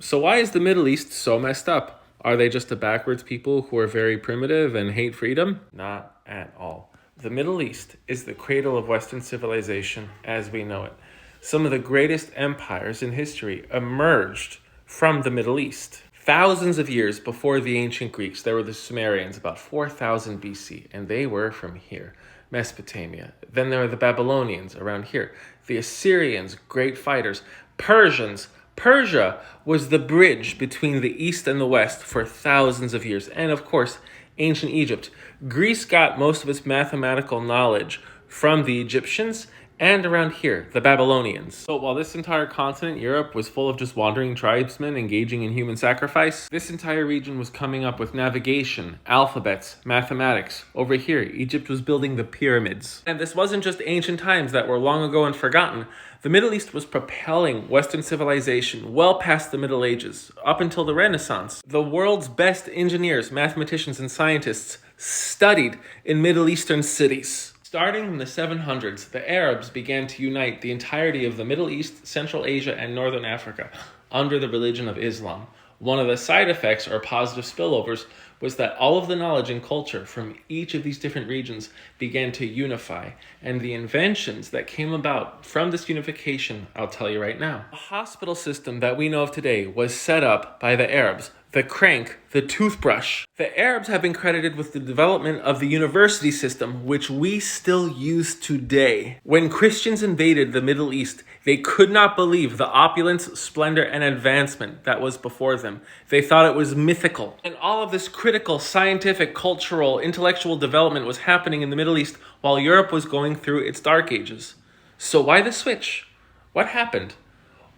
So why is the Middle East so messed up? Are they just a backwards people who are very primitive and hate freedom? Not at all. The Middle East is the cradle of Western civilization as we know it. Some of the greatest empires in history emerged from the Middle East. Thousands of years before the ancient Greeks, there were the Sumerians, about 4000 BC, and they were from here, Mesopotamia. Then there were the Babylonians around here, the Assyrians, great fighters, Persians. Persia was the bridge between the East and the West for thousands of years, and of course, ancient Egypt. Greece got most of its mathematical knowledge from the Egyptians, and around here, the Babylonians. So while this entire continent, Europe, was full of just wandering tribesmen engaging in human sacrifice, this entire region was coming up with navigation, alphabets, mathematics. Over here, Egypt was building the pyramids. And this wasn't just ancient times that were long ago and forgotten. The Middle East was propelling Western civilization well past the Middle Ages, up until the Renaissance. The world's best engineers, mathematicians, and scientists studied in Middle Eastern cities. Starting in the 700s, the Arabs began to unite the entirety of the Middle East, Central Asia, and Northern Africa under the religion of Islam. One of the side effects or positive spillovers was that all of the knowledge and culture from each of these different regions began to unify. And the inventions that came about from this unification, I'll tell you right now. The hospital system that we know of today was set up by the Arabs. The crank, the toothbrush. The Arabs have been credited with the development of the university system, which we still use today. When Christians invaded the Middle East, they could not believe the opulence, splendor, and advancement that was before them. They thought it was mythical. And all of this critical, scientific, cultural, intellectual development was happening in the Middle East while Europe was going through its dark ages. So why the switch? What happened?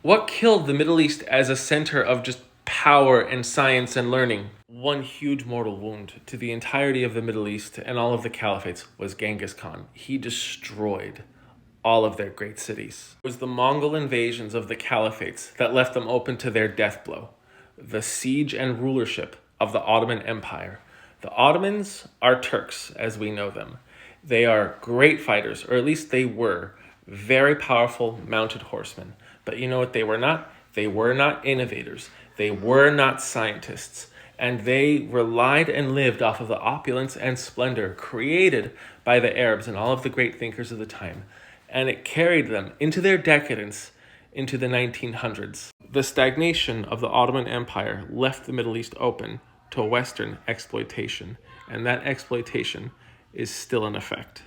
What killed the Middle East as a center of just power and science and learning? One huge mortal wound to the entirety of the Middle East and all of the caliphates was Genghis Khan. He destroyed all of their great cities. It was the Mongol invasions of the caliphates that left them open to their death blow. The siege and rulership of the Ottoman Empire. The Ottomans are Turks as we know them. They are great fighters, or at least they were, very powerful mounted horsemen. But you know what they were not? They were not innovators. They were not scientists, and they relied and lived off of the opulence and splendor created by the Arabs and all of the great thinkers of the time, and it carried them into their decadence into the 1900s. The stagnation of the Ottoman Empire left the Middle East open to Western exploitation, and that exploitation is still in effect.